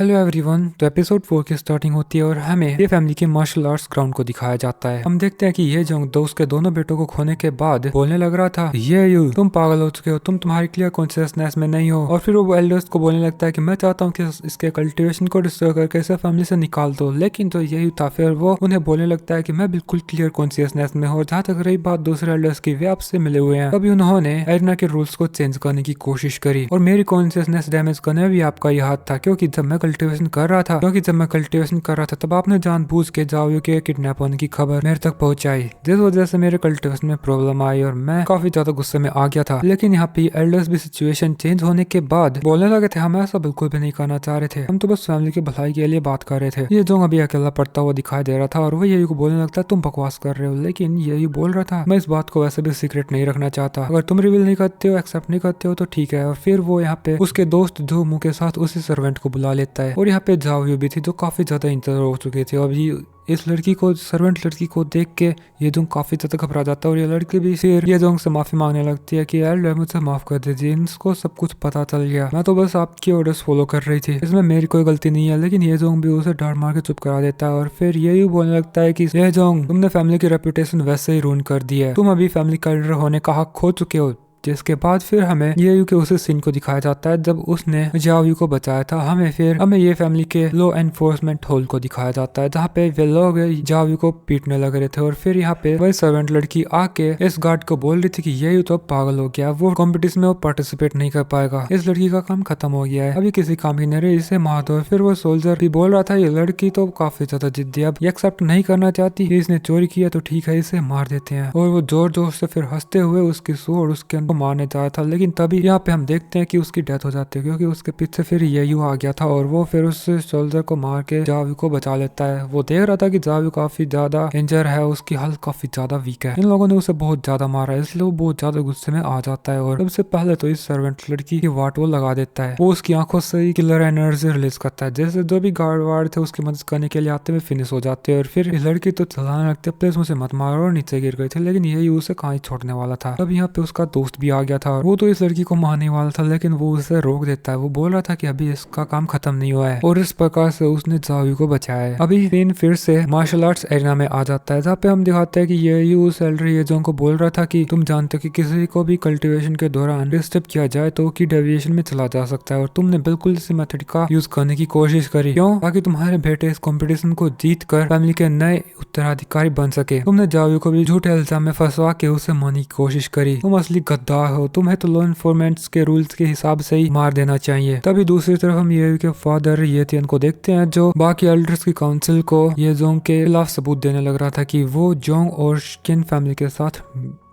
Hello everyone. तो episode 4 की starting होती है और हमें ये फैमिली के मार्शल आर्ट्स ग्राउंड को दिखाया जाता है। हम देखते हैं कि ये जो दोस्त के दोनों बेटों को खोने के बाद बोलने लग रहा था, ये यू तुम पागल हो चुके हो, तुम तुम्हारी क्लियर कॉन्शियसनेस में नहीं हो। और फिर वो एल्डर्स को बोलने लगता है कि मैं चाहता हूँ कि इसके कल्टिवेशन को डिस्ट्रॉय करके इसे फैमिली से निकाल दो। लेकिन तो यही था, फिर वो उन्हें बोलने लगता है कि मैं बिल्कुल क्लियर कॉन्शियसनेस में हूँ। जहाँ तक रही बात दूसरे एल्डर्स की, वे आपसे मिले हुए हैं। तभी उन्होंने एरिना के रूल्स को चेंज करने की कोशिश करी और मेरी कॉन्शियसनेस डैमेज करने में भी आपका ही हाथ था, क्योंकि जब मैं कल्टिवेशन कर रहा था तब आपने जानबूझ के जाओ के किडनैप होने की खबर मेरे तक पहुंचाई, जिस वजह से मेरे कल्टिवेशन में प्रॉब्लम आई और मैं काफी ज्यादा गुस्से में आ गया था। लेकिन यहाँ पे एल्डर्स भी सिचुएशन चेंज होने के बाद बोलने लगे थे, हम ऐसा बिल्कुल भी नहीं करना चाह रहे थे, हम तो बस फैमिली की भलाई के लिए बात कर रहे थे। ये जो अभी अकेला पड़ता हुआ दिखाई दे रहा था और वो यही को बोलने लगता है तुम बकवास कर रहे हो। लेकिन यही बोल रहा था मैं इस बात को वैसे भी सीक्रेट नहीं रखना चाहता, अगर तुम रिवील नहीं करते हो, एक्सेप्ट नहीं करते हो तो ठीक है। और फिर वो यहाँ पे उसके दोस्त जो मुंह के साथ उसी सर्वेंट को बुला लेता है और यहाँ पे जाओ भी थी जो काफी ज्यादा इंतजार हो चुके थे। अभी इस लड़की को, सर्वेंट लड़की को देख के ये जोंग काफी ज्यादा घबरा जाता है और ये लड़की भी फिर ये जोंग से माफी मांगने लगती है कि यार मुझसे माफ कर दीजिए, इनको सब कुछ पता चल गया, मैं तो बस आपकी ऑर्डर्स फॉलो कर रही थी, इसमें मेरी कोई गलती नहीं है। लेकिन ये जोंग भी उसे डर मार के चुप करा देता है और फिर यही बोलने लगता है कि ये जोंग तुमने फैमिली की रेपुटेशन वैसे ही रूइन कर दी है, तुम अभी फैमिली का लीडर होने का हक खो चुके हो। जिसके बाद फिर हमें ये यू के उसे सीन को दिखाया जाता है जब उसने जाओ को बचाया था। हमें ये फैमिली के लॉ एनफोर्समेंट होल को दिखाया जाता है जहाँ पे वे लोग जाओ को पीटने लग रहे थे और फिर यहाँ पे वही सर्वेंट लड़की आके इस गार्ड को बोल रही थी कि ये तो पागल हो गया, वो कॉम्पिटिशन में वो पार्टिसिपेट नहीं कर पाएगा, इस लड़की का काम खत्म हो गया है, अभी किसी काम की नहीं रही, इसे मार दो। फिर वो सोल्जर भी बोल रहा था ये लड़की तो काफी ज्यादा जिद्दी, अब ये एक्सेप्ट नहीं करना चाहती, इसने चोरी किया तो ठीक है इसे मार देते हैं। और वो जोर जोर से फिर हंसते हुए उसकी सोर उसके अंदर मारने जा रहा था। लेकिन तभी यहाँ पे हम देखते हैं कि उसकी डेथ हो जाती है, क्योंकि उसके पीछे फिर येयू आ गया था और वो फिर उस सोल्जर को मार के जावी को बचा लेता है। वो देख रहा था कि जावी काफी ज्यादा इंजर है, उसकी हालत काफी ज्यादा वीक है, इन लोगों ने उसे बहुत ज्यादा मारा है, इसलिए वो बहुत ज्यादा गुस्से में आ जाता है और सबसे पहले तो इस सर्वेंट लड़की की वाट वो लगा देता है। वो उसकी आंखों से ही किलर एनर्जी रिलीज करता है, जैसे जो भी गार्ड वार्ड थे उसकी मदद करने के लिए आते हुए फिनिश हो जाते हैं। और फिर लड़की तो चलाने लगते प्लीज मुझे मत मारो और नीचे गिर गई थी, लेकिन यही उसे कहाँ छोड़ने वाला था। तब यहाँ पे उसका दोस्त भी आ गया था, वो तो इस लड़की को मारने वाला था, लेकिन वो उसे रोक देता है। वो बोल रहा था कि अभी इसका काम खत्म नहीं हुआ है और इस प्रकार से उसने जावी को बचाया है। अभी सीन फिर से मार्शल आर्ट्स एरिना में आ जाता है, जहाँ पे हम दिखाते हैं कि ये उस एल्डर येजोंग को बोल रहा था कि तुम जानते हो कि किसी को भी कल्टीवेशन के दौरान डिस्टर्ब किया जाए तो की डेविएशन में चला जा सकता है, और तुमने बिल्कुल इसी मेथड का यूज करने की कोशिश करी, क्यों? ताकि तुम्हारे बेटे इस कॉम्पिटिशन को जीत कर फैमिली के नए उत्तराधिकारी बन सके। तुमने जावी को भी झूठे इल्जाम में फंसवा के उसे मारने की कोशिश करी, तुम असली गद्दार हो, तुम्हें तो लॉ एनफोर्समेंट के रूल्स के हिसाब से ही मार देना चाहिए। तभी दूसरी तरफ हम ये के फादर येतियन को देखते हैं जो बाकी एल्डर्स की काउंसिल को ये जोंग के खिलाफ सबूत देने लग रहा था कि वो जोंग और किन फैमिली के साथ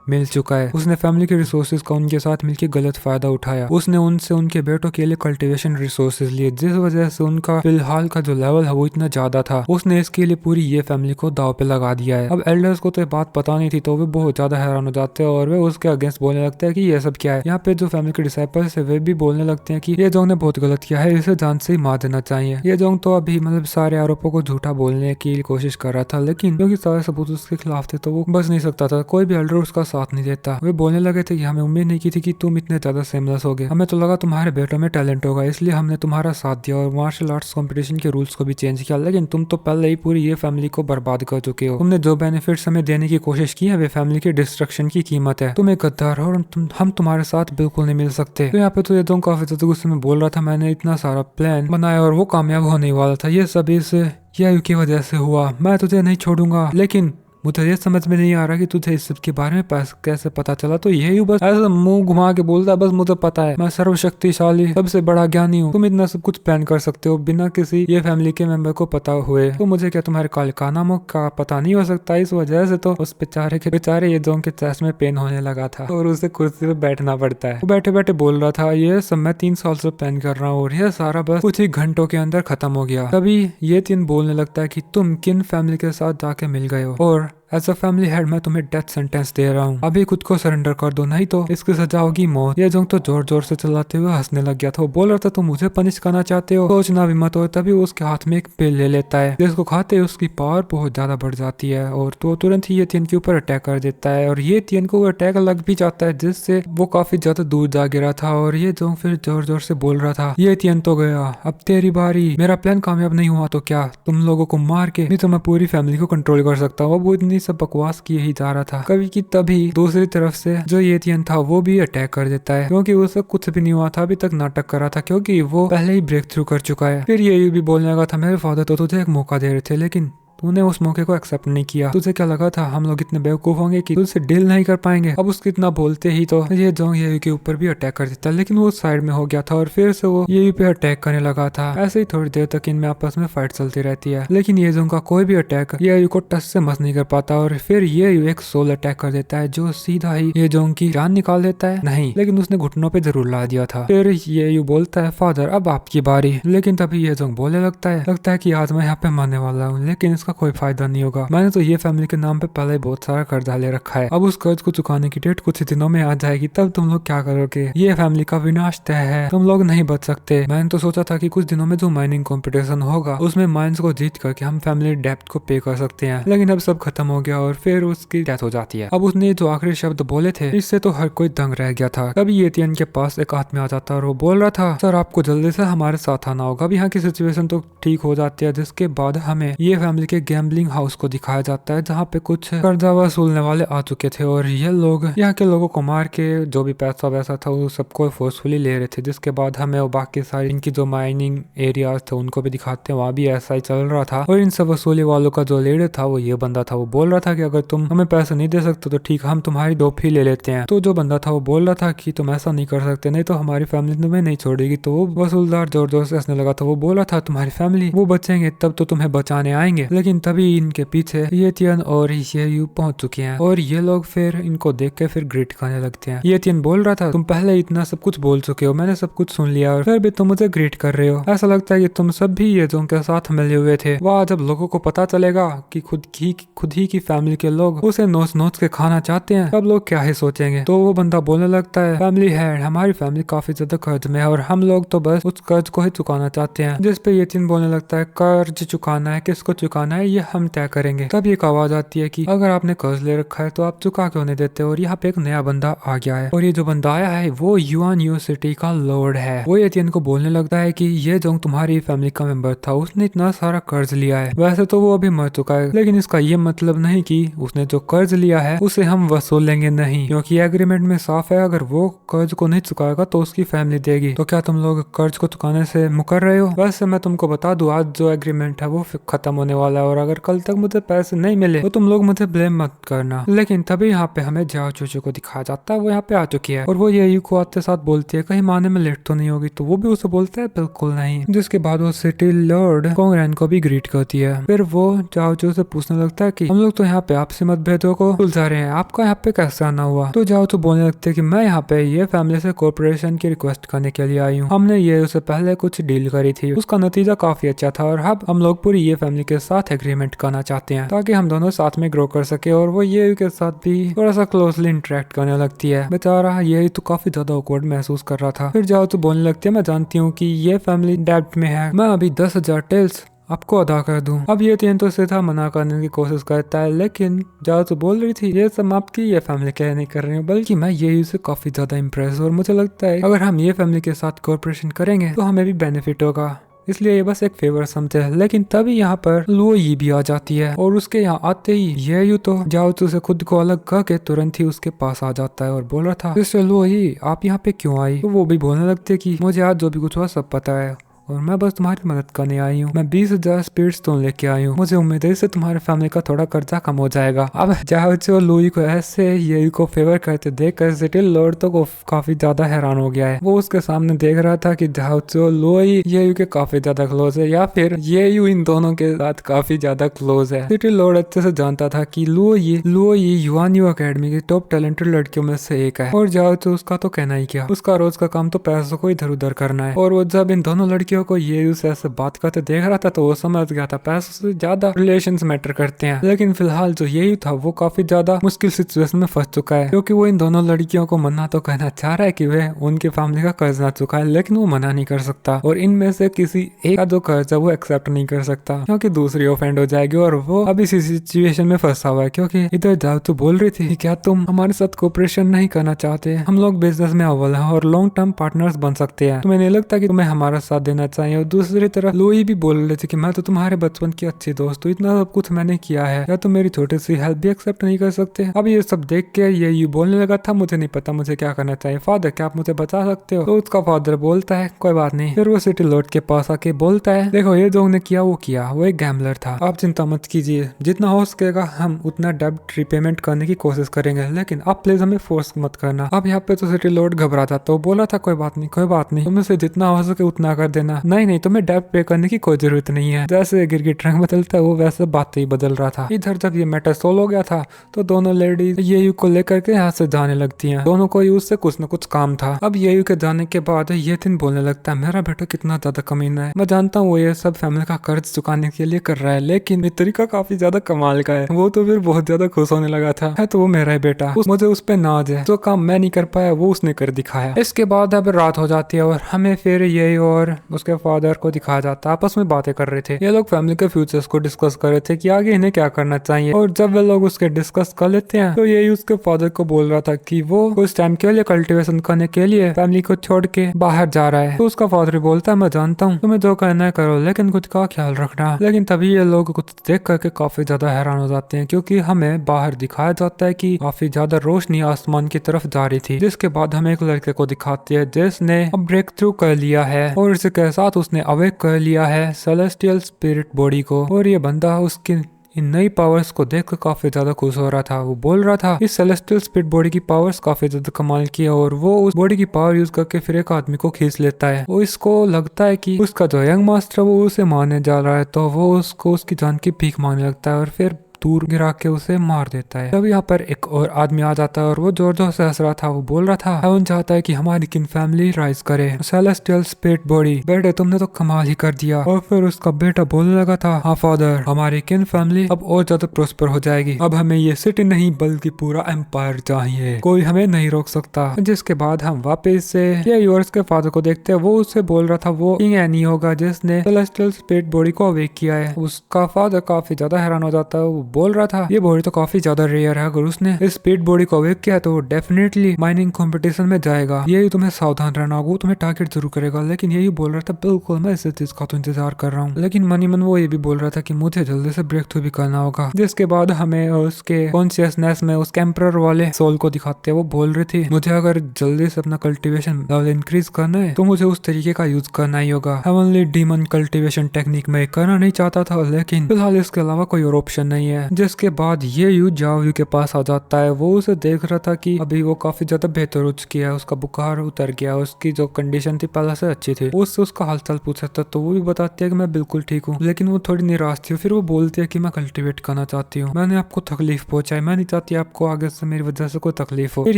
मिल चुका है, उसने फैमिली के रिसोर्सेज का उनके साथ मिलकर गलत फायदा उठाया, उसने उनसे उनके बेटों के लिए कल्टीवेशन रिसोर्सेज लिए, जिस वजह से उनका फिलहाल का जो लेवल है वो इतना ज्यादा था, उसने इसके लिए पूरी ये फैमिली को दाव पे लगा दिया है। अब एल्डर्स को तो ये बात पता नहीं थी, तो वे बहुत ज्यादा हैरान हो जाते हैं और वे उसके अगेंस्ट बोलने लगते हैं कि ये सब क्या है। यहाँ पे जो फैमिली के डिसाइपल्स है वे भी बोलने लगते हैं कि ये जोंग ने बहुत गलत किया है, इसे जान से ही मार देना चाहिए। ये जोंग तो अभी सारे आरोपों को झूठा बोलने की कोशिश कर रहा था, लेकिन क्योंकि सारे सबूत उसके खिलाफ थे तो वो बच नहीं सकता था, कोई भी एल्डर उसका साथ नहीं देता। वे बोलने लगे थे कि हमें उम्मीद नहीं की थी कि तुम इतने ज्यादा सेमलेस होगे, हमें तो लगा तुम्हारे बेटों में टैलेंट होगा, इसलिए हमने तुम्हारा साथ दिया और मार्शल आर्ट्स कंपटीशन के रूल्स को भी चेंज किया, लेकिन तुम तो पहले ही पूरी ये फैमिली को बर्बाद कर चुके हो। तुमने जो बेनिफिट्स हमें देने की कोशिश की है वे फैमिली के डिस्ट्रक्शन की कीमत है, तुम एक गद्दार हो और हम तुम्हारे साथ बिल्कुल नहीं मिल सकते। तो यहाँ पे तो ये दोनों काफी ज्यादा गुस्से में बोल रहा था, मैंने इतना सारा प्लान बनाया और वो कामयाब होने वाला था, ये सब इस यू की वजह से हुआ, मैं तुझे नहीं छोड़ूंगा। लेकिन मुझे ये समझ में नहीं आ रहा कि तुझे इस सब के बारे में कैसे पता चला। तो यही बस ऐसा मुंह घुमा के बोलता है, बस मुझे पता है, मैं सर्वशक्तिशाली सबसे बड़ा ज्ञानी हूँ, तुम इतना सब कुछ प्लान कर सकते हो बिना किसी ये फैमिली के मेंबर को पता हुए, तो मुझे क्या तुम्हारे काले कारनामों का पता नहीं हो सकता? इस वजह से तो उस बेचारे ये जोंग के चेस्ट में पेन होने लगा था और उसे कुर्सी पे बैठना पड़ता है। वो बैठे बैठे बोल रहा था ये सब मैं 3 साल से प्लान कर रहा हूँ और यह सारा बस कुछ ही घंटों के अंदर खत्म हो गया। तभी ये तीन बोलने लगता है कि तुम किन फैमिली के साथ जाके मिल गए हो और एज अ फैमिली हेड मैं तुम्हें डेथ सेंटेंस दे रहा हूँ, अभी खुद को सरेंडर कर दो, नहीं तो इसकी सजा होगी मौत। ये जोंग तो जोर जोर से चिल्लाते हुए हंसने लग गया था। वो बोल रहा था तुम मुझे पनिश करना चाहते हो, सोचना भी मत। हो तभी उसके हाथ में एक पिल ले लेता है, जिसको खाते ही उसकी पावर बहुत ज्यादा बढ़ जाती है और तो तुरंत ही ये तियन के ऊपर अटैक कर देता है और ये तियन को अटैक लग भी जाता है, जिससे वो काफी ज्यादा दूर जा गिरा था। और ये जोंग फिर जोर जोर से बोल रहा था ये तियन तो गया, अब तेरी बारी, मेरा प्लान कामयाब नहीं हुआ तो क्या तुम लोगों को मार के नहीं तो मैं पूरी फैमिली को कंट्रोल कर सकता हूँ। वो इतनी सब बकवास किए ही जा रहा था कभी की तभी दूसरी तरफ से जो येतियन था वो भी अटैक कर देता है, क्योंकि उसे कुछ भी नहीं हुआ था, अभी तक नाटक कर रहा था क्योंकि वो पहले ही ब्रेक थ्रू कर चुका है। फिर ये भी बोलने लगा था मेरे फादर तो तुझे एक मौका दे रहे थे, लेकिन तूने उस मौके को एक्सेप्ट नहीं किया। तुझे क्या लगा था हम लोग इतने बेवकूफ होंगे कि तुझसे डील नहीं कर पाएंगे। अब उसके इतना बोलते ही तो ये जोंग ये के ऊपर भी अटैक कर देता, लेकिन वो साइड में हो गया था और फिर से वो ये पे अटैक करने लगा था। ऐसे ही थोड़ी देर तक इनमें आपस में फाइट चलती रहती है, लेकिन ये जोंग का कोई भी अटैक ये को टच से मस नहीं कर पाता और फिर ये एक सोल अटैक कर देता है जो सीधा ही ये जोंग की जान निकाल देता है। नहीं, लेकिन उसने घुटनों पे जरूर ला दिया था। फिर ये बोलता है फादर अब आपकी बारी, लेकिन तभी ये जोंग बोलने लगता है कि आज मैं यहाँ पे मरने वाला हूँ, लेकिन इसका कोई फायदा नहीं होगा। मैंने तो ये फैमिली के नाम पे पहले ही बहुत सारा कर्जा ले रखा है, अब उस कर्ज को चुकाने की डेट कुछ ही दिनों में आ जाएगी, तब तुम लोग क्या करोगे। ये फैमिली का विनाश तय है, तुम लोग नहीं बच सकते। मैंने तो सोचा था कि कुछ दिनों में जो माइनिंग कंपटीशन होगा उसमें माइंस को जीत करके हम फैमिली डेब्ट को पे कर सकते हैं, लेकिन अब सब खत्म हो गया और फिर उसकी डेथ हो जाती है। अब उसने जो आखिरी शब्द बोले थे इससे तो हर कोई दंग रह गया था। तभी येतियन के पास एक आदमी आ जाता है और वो बोल रहा था सर आपको जल्दी से हमारे साथ आना होगा। अब यहाँ की सिचुएशन तो ठीक हो जाती है, जिसके बाद हमें ये फैमिली के गैम्बलिंग हाउस को दिखाया जाता है जहाँ पे कुछ कर्जा वसूलने वाले आ चुके थे और ये लोग यहाँ के लोगों को मार के जो भी पैसा वैसा था वो सबको फोर्सफुली ले रहे थे। जिसके बाद हमें वो बाकी सारी इनकी जो माइनिंग एरियाज थे उनको भी दिखाते हैं, वहाँ भी ऐसा ही चल रहा था। और इन सब वसूली वालों का जो लीडर था वो ये बंदा था। वो बोल रहा था कि अगर तुम हमें पैसे नहीं दे सकते तो ठीक हम तुम्हारी 2 फी ले लेते हैं। तो जो बंदा था वो बोल रहा था कि तुम ऐसा नहीं कर सकते, नहीं तो हमारी फैमिली तुम्हें नहीं छोड़ेगी। तो वो वसूलदार जोर जोर से हंसने लगा था। वो बोल रहा था तुम्हारी फैमिली वो बचेंगे तब तो तुम्हें बचाने आएंगे। लेकिन तभी इनके पीछे ये तियन और ये पहुंच चुके हैं और ये लोग फिर इनको देख के फिर ग्रीट करने लगते हैं। ये तियन बोल रहा था तुम पहले इतना सब कुछ बोल चुके हो, मैंने सब कुछ सुन लिया और फिर भी तुम मुझे ग्रीट कर रहे हो। ऐसा लगता है कि तुम सब भी ये जोंग के साथ मिले हुए थे। वह जब लोगों को पता चलेगा कि खुद ही की फैमिली के लोग उसे नोच नोच के खाना चाहते हैं, तब लोग क्या ही सोचेंगे। तो वो बंदा बोलने लगता है फैमिली हेड हमारी फैमिली काफी ज्यादा कर्ज में है और हम लोग तो बस उस कर्ज को ही चुकाना चाहते हैं। जिस पे ये तियन बोलने लगता है कर्ज चुकाना है, किसको चुकाना है ये हम तय करेंगे। तब एक आवाज आती है कि अगर आपने कर्ज ले रखा है तो आप चुका क्यों नहीं देते। और यहाँ पे एक नया बंदा आ गया है और ये जो बंदा आया है वो युआन यूनिवर्सिटी का लॉर्ड है। वो एतियन को बोलने लगता है कि ये जोंग तुम्हारी फैमिली का मेंबर था, उसने इतना सारा कर्ज लिया है। वैसे तो वो अभी मर चुका है, लेकिन इसका ये मतलब नहीं कि उसने जो कर्ज लिया है उसे हम वसूलेंगे नहीं, क्योंकि एग्रीमेंट में साफ है अगर वो कर्ज को नहीं चुकाएगा तो उसकी फैमिली देगी। तो क्या तुम लोग कर्ज को चुकाने से मुकर रहे हो। वैसे मैं तुमको बता दूं आज जो एग्रीमेंट है वो खत्म होने वाला है और अगर कल तक मुझे पैसे नहीं मिले तो तुम लोग मुझे ब्लेम मत करना। लेकिन तभी यहाँ पे हमें जाओ चूचू को दिखाया जाता है, वो यहाँ पे आ चुकी है और वो ये को आते साथ बोलती है कहीं माने में लेट तो नहीं होगी। तो वो भी उसे बोलता है बिल्कुल नहीं। जिसके बाद वो सिटी लॉर्ड कोंगरैन को भी ग्रीट करती है। फिर वो जाओ चू से पूछने लगता है कि हम लोग तो यहाँ पे आपसी मतभेदों को सुलझा रहे हैं, आपका यहाँ पे कैसे आना हुआ। तो जाओ चू बोलने लगते है कि मैं यहाँ पे ये फैमिली से कॉर्पोरेशन की रिक्वेस्ट करने के लिए आई हूँ। हमने ये उससे पहले कुछ डील करी थी, उसका नतीजा काफी अच्छा था और अब हम लोग पूरी ये फैमिली के साथ एग्रीमेंट करना चाहते हैं ताकि हम दोनों साथ में ग्रो कर सके। और वो ये के साथ भी थोड़ा सा क्लोजली इंटरेक्ट करने लगती है। बेचारा ये तो काफी ज्यादा ऑकवर्ड महसूस कर रहा था। फिर जाओ तो बोलने लगती है मैं जानती हूँ कि ये फैमिली डेब्ट में है, मैं अभी 10,000 टेल्स आपको अदा कर दूं। अब ये तियन तो सीधा मना करने की कोशिश करता है, लेकिन जाओ तो बोल रही थी ये सब आपकी ये फैमिली के लिए नहीं कर रही हूँ, बल्कि मैं ये से काफी ज्यादा इम्प्रेस और मुझे लगता है अगर हम ये फैमिली के साथ कोऑपरेशन करेंगे तो हमें भी बेनिफिट होगा, इसलिए ये बस एक फेवर समझे। लेकिन तभी यहाँ पर लुओ ये भी आ जाती है और उसके यहाँ आते ही ये यू तो जाओ तो उसे खुद को अलग करके तुरंत ही उसके पास आ जाता है और बोल रहा था सिस्टर लुओ ही आप यहाँ पे क्यों आई। तो वो भी बोलने लगती है कि मुझे आज जो भी कुछ हुआ सब पता है और मैं बस तुम्हारी मदद करने आई हूँ। मैं 20,000 स्पीड स्टोन लेके आई हूँ, मुझे उम्मीद है इससे तुम्हारे फैमिली का थोड़ा कर्जा कम हो जाएगा। अब जाओ लुई को ऐसे ये को फेवर करते देखकर सिटी लॉर्ड तो काफी ज्यादा हैरान हो गया है। वो उसके सामने देख रहा था कि जाओ लुई ये के काफी ज्यादा क्लोज है या फिर ये इन दोनों के साथ काफी ज्यादा क्लोज है। सिटी लॉर्ड अच्छे से जानता था कि लुई युआन यू अकेडमी की टॉप टैलेंटेड लड़कियों में से एक है और जाओ उसका तो कहना ही क्या, उसका रोज का काम तो पैसों को इधर उधर करना है। और वो जब इन दोनों लड़कियों लड़कियों को ये से ऐसे बात करते देख रहा था तो वो समझ गया था पैसों से ज्यादा रिलेशंस मैटर करते हैं। लेकिन फिलहाल जो यही था वो काफी ज्यादा मुश्किल सिचुएशन में फंस चुका है, क्योंकि वो इन दोनों लड़कियों को मना तो कहना चाह रहा है कि वे उनकी फैमिली का कर्ज ना चुका है, लेकिन वो मना नहीं कर सकता और इनमें से किसी एक का जो कर्ज है वो एक्सेप्ट नहीं कर सकता, क्योंकि दूसरी ऑफेंड हो जाएगी और वो अब इसी सिचुएशन में फंसा हुआ है। क्योंकि इधर जाओ तो बोल रही थी क्या तुम हमारे साथ कोऑपरेशन नहीं करना चाहते, हम लोग बिजनेस में अव्वल हैं और लॉन्ग टर्म पार्टनर्स बन सकते हैं, तुम्हें नहीं लगता कि तुम्हें हमारा साथ देना चाहिए। और दूसरी तरफ लुई भी बोल रही थी कि मैं तो तुम्हारे बचपन की अच्छी दोस्त हूँ, इतना सब कुछ मैंने किया है, या तुम मेरी छोटी सी हेल्प भी एक्सेप्ट नहीं कर सकते। अब ये सब देख के ये यू बोलने लगा था मुझे नहीं पता मुझे क्या करना चाहिए, फादर क्या आप मुझे बता सकते हो। तो उसका फादर बोलता है कोई बात नहीं। फिर वो सिटी लॉर्ड के पास आके बोलता है देखो ये जो ने किया वो एक गैम्बलर था, आप चिंता मत कीजिए, जितना हो सकेगा हम उतना डेब्ट रिपेमेंट करने की कोशिश करेंगे, लेकिन आप प्लीज हमें फोर्स मत करना। अब यहाँ पे तो सिटी लॉर्ड घबरा था तो बोला था कोई बात नहीं तुम से जितना हो सके उतना कर देना, नहीं तुम्हें डेब्ट पे करने की कोई जरूरत नहीं है। जैसे गिरगिट रंग बदलता है वो वैसे बात ही बदल रहा था। इधर जब ये मैटर सोल्व हो गया था तो दोनों लेडीज येयू को लेकर के यहाँ से जाने लगती हैं। दोनों को उससे कुछ न कुछ काम था। अब येयू के जाने के बाद येथिन बोलने लगता है मेरा बेटा कितना ज्यादा कमीना है, मैं जानता हूँ वो ये सब फैमिली का कर्ज चुकाने के लिए कर रहा है, लेकिन ये तरीका काफी ज्यादा कमाल का है। वो तो फिर बहुत ज्यादा खुश होने लगा था, है तो वो मेरा ही बेटा, मुझे उस पे नाज है, जो काम मैं नहीं कर पाया वो उसने कर दिखाया। इसके बाद अब रात हो जाती है और हमें फिर ये और उसके फादर को दिखाया जाता है आपस में बातें कर रहे थे। ये लोग फैमिली के फ्यूचर्स को डिस्कस कर रहे थे कि आगे इन्हें क्या करना चाहिए। और जब वे लोग उसके डिस्कस कर लेते हैं तो ये उसके फादर को बोल रहा था कि वो कुछ टाइम के लिए कल्टीवेशन करने के लिए फैमिली को छोड़ के बाहर जा रहा है। तो उसका फादर बोलता है मैं जानता हूँ तुम्हें जो करना है करो, लेकिन कुछ का ख्याल रखना। लेकिन तभी ये लोग कुछ देख करके काफी ज्यादा हैरान हो जाते हैं, क्योंकि हमें बाहर दिखाया जाता है कि काफी ज्यादा रोशनी आसमान की तरफ जा रही थी, जिसके बाद हमें एक लड़के को दिखाती है जिसने अब ब्रेक थ्रू कर लिया है और इसके साथ उसने अवेक कर लिया है सेलेस्टियल स्पिरिट बॉडी को। और ये बंदा उसकी इन नई पावर्स को देखकर काफी ज्यादा खुश हो रहा था। वो बोल रहा था इस सेलेस्टियल स्पिरिट बॉडी की पावर्स काफी ज्यादा कमाल की है और वो उस बॉडी की पावर यूज करके फिर एक आदमी को खींच लेता है। वो इसको लगता है कि उसका जो यंग मास्टर वो उसे मारने जा रहा है, तो वो उसको उसकी जान की भीख मांगने लगता है और फिर दूर गिरा के उसे मार देता है। तब यहाँ पर एक और आदमी आ जाता है और वो जोर जोर से हंस रहा था। वो बोल रहा था हेवन चाहता है कि हमारी किन फैमिली राइज करे, सेलेस्टियल स्पिरिट बॉडी, बेटे तुमने तो कमाल ही कर दिया। और फिर उसका बेटा बोलने लगा था हाँ फादर हमारी किन फैमिली अब और ज्यादा प्रोस्पर हो जाएगी, अब हमें ये सिटी नहीं बल्कि पूरा एम्पायर चाहिए, कोई हमें नहीं रोक सकता। जिसके बाद हम वापस से ये यूर्स के फादर को देखते हैं। वो उससे बोल रहा था वो किंग एनी होगा जिसने सेलेस्टियल स्पिरिट बॉडी को अवेक किया है। उसका फादर काफी ज्यादा हैरान हो जाता है। बोल रहा था ये बॉडी तो काफी ज्यादा रेयर है, अगर उसने इस स्पिरिट बॉडी को अवेक किया तो वो डेफिनेटली माइनिंग कंपटीशन में जाएगा, यही तुम्हें सावधान रहना होगा, वो तुम्हें टारगेट जरूर करेगा। लेकिन यही बोल रहा था बिल्कुल मैं इस चीज का तो इंतजार कर रहा हूँ। लेकिन मनी मन वो ये भी बोल रहा था कि मुझे जल्दी से ब्रेक थ्रू भी करना होगा। जिसके बाद हमें उसके कॉन्शियसनेस में उस कैंपरर वाले सोल को दिखाते हैं। वो बोल रही थी मुझे अगर जल्दी से अपना कल्टिवेशन लेवल इंक्रीज करना है तो मुझे उस तरीके का यूज करना ही होगा। हेवनली डीमन कल्टिवेशन टेक्निक में करना नहीं चाहता था, लेकिन फिलहाल इसके अलावा कोई और ऑप्शन नहीं है। जिसके बाद ये यू जाओ के पास आ जाता है। वो उसे देख रहा था कि अभी वो काफी ज्यादा बेहतर हो चुकी है, उसका बुखार उतर गया, उसकी जो कंडीशन थी पहले से अच्छी थी। उससे उसका हालचाल पूछा था तो वो भी बताती है कि मैं बिल्कुल ठीक हूँ, लेकिन वो थोड़ी निराश थी। फिर वो बोलती है कि मैं कल्टिवेट करना चाहती हूँ, मैंने आपको तकलीफ पहुंचाई, मैं नहीं चाहती आपको आगे से मेरी वजह से कोई तकलीफ हो। फिर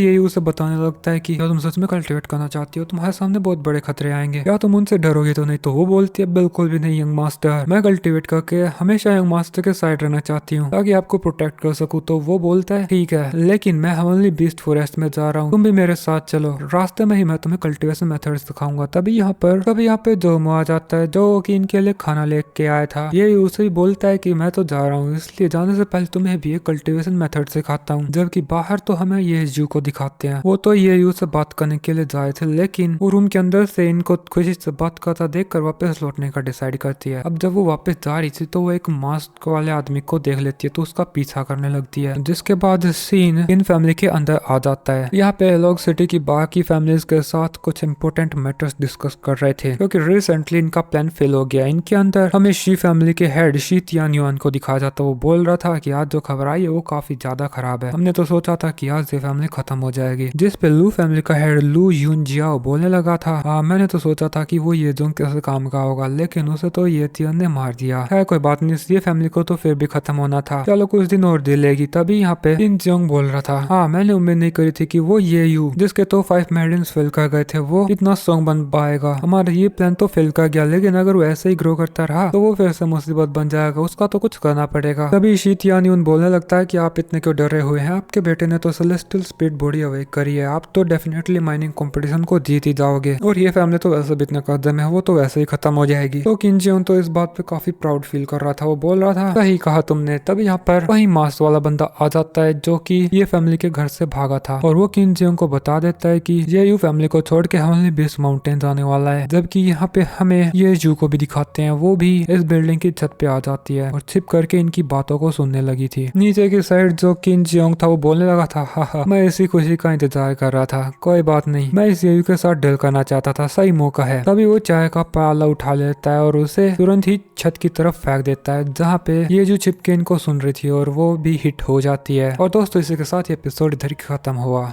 यही उसे बताने लगता है कि क्या तुम सच में कल्टिवेट करना चाहती हो, तुम्हारे सामने बहुत बड़े खतरे आएंगे, क्या तुम उनसे डरोगे तो नहीं। तो वो बोलती है बिल्कुल भी नहीं यंग मास्टर, मैं कल्टिवेट करके हमेशा यंग मास्टर के साइड रहना चाहती हूँ ताकि आपको प्रोटेक्ट कर सकूं। तो वो बोलता है ठीक है, लेकिन मैं हेवनली बीस्ट फॉरेस्ट में जा रहा हूँ, तुम भी मेरे साथ चलो, रास्ते में ही मैं तुम्हें कल्टीवेशन मेथड्स दिखाऊंगा। तभी यहाँ पे जोमो आ जाता है जो कि इनके लिए खाना लेके आया था। ये उसे ही बोलता है कि मैं तो जा रहा हूँ, इसलिए जाने से पहले तुम्हें भी एक कल्टीवेशन मेथड सिखाता हूँ। जबकि बाहर तो हमें ये जू को दिखाते हैं। वो तो ये यू से बात करने के लिए जाए थे, लेकिन वो रूम के अंदर से इनको खुशी से बात करता देखकर वापस लौटने का डिसाइड करती है। अब जब वो वापस जा रही थी तो वो एक मास्क वाले आदमी को देख लेती है तो उसका पीछा करने लगती है। जिसके बाद सीन इन फैमिली के अंदर आ जाता है। यहाँ पे लोग सिटी की बाकी फैमिलीज के साथ कुछ इंपोर्टेंट मैटर्स डिस्कस कर रहे थे, क्योंकि रिसेंटली इनका प्लान फेल हो गया। इनके अंदर हमें शी फैमिली के हेड शी तियान युआन को दिखाया जाता। वो बोल रहा था कि आज जो खबर आई है वो काफी ज्यादा खराब है, हमने तो सोचा था कि आज ये फैमिली खत्म हो जाएगी। जिस पे लू फैमिली का हेड लू यून जियाओ बोलने लगा था मैंने तो सोचा था कि वो ये जो कैसे काम का होगा, लेकिन उसे तो ये तियान ने मार दिया है। कोई बात नहीं, ये फैमिली को तो फिर भी खत्म होना था, चलो कुछ दिन और दे लेगी। तभी यहाँ पे किन जियोंग बोल रहा था, हाँ मैंने उम्मीद नहीं करी थी कि वो ये यू जिसके तो 5 मेडल्स फेल कर गए थे वो इतना स्ट्रॉन्ग बन पाएगा। हमारा ये प्लान तो फेल कर गया, लेकिन अगर वो ऐसे ही ग्रो करता रहा तो वो फिर से मुसीबत बन जाएगा, उसका तो कुछ करना पड़ेगा। तभी शीत यानी बोलने लगता है कि आप इतने क्यों डरे हुए हैं, आपके बेटे ने तो सेलेस्टियल स्पीड बॉडी अवेक करी है, आप तो डेफिनेटली माइनिंग कंपटीशन को जीत ही जाओगे, और ये फैमिली तो वैसे भी इतने कर्जे में है, वो तो वैसे ही खत्म हो जाएगी। तो किन जियोंग तो इस बात पे काफी प्राउड फील कर रहा था, वो बोल रहा था सही कहा तुमने। तभी यहाँ पर वही मास्क वाला बंदा आ जाता है जो कि ये फैमिली के घर से भागा था, और वो किन जियोंग को बता देता है कि ये यू फैमिली को छोड़ के हेवनली बेस माउंटेन जाने वाला है। जबकि यहाँ पे हमें ये जू को भी दिखाते हैं, वो भी इस बिल्डिंग की छत पे आ जाती है और छिप करके इनकी बातों को सुनने लगी थी। नीचे की साइड जो किन जियोंग था वो बोलने लगा था, हा मैं इसी खुशी का इंतजार कर रहा था, कोई बात नहीं, मैं इस येयू के साथ डील करना चाहता था, सही मौका है। तभी वो चाय का प्याला उठा लेता है और उसे तुरंत ही छत की तरफ फेंक देता है जहाँ पे ये जो छिपके इनको सुन रही थी, और वो भी हिट हो जाती है। और दोस्तों इसी के साथ ये एपिसोड इधर खत्म हुआ।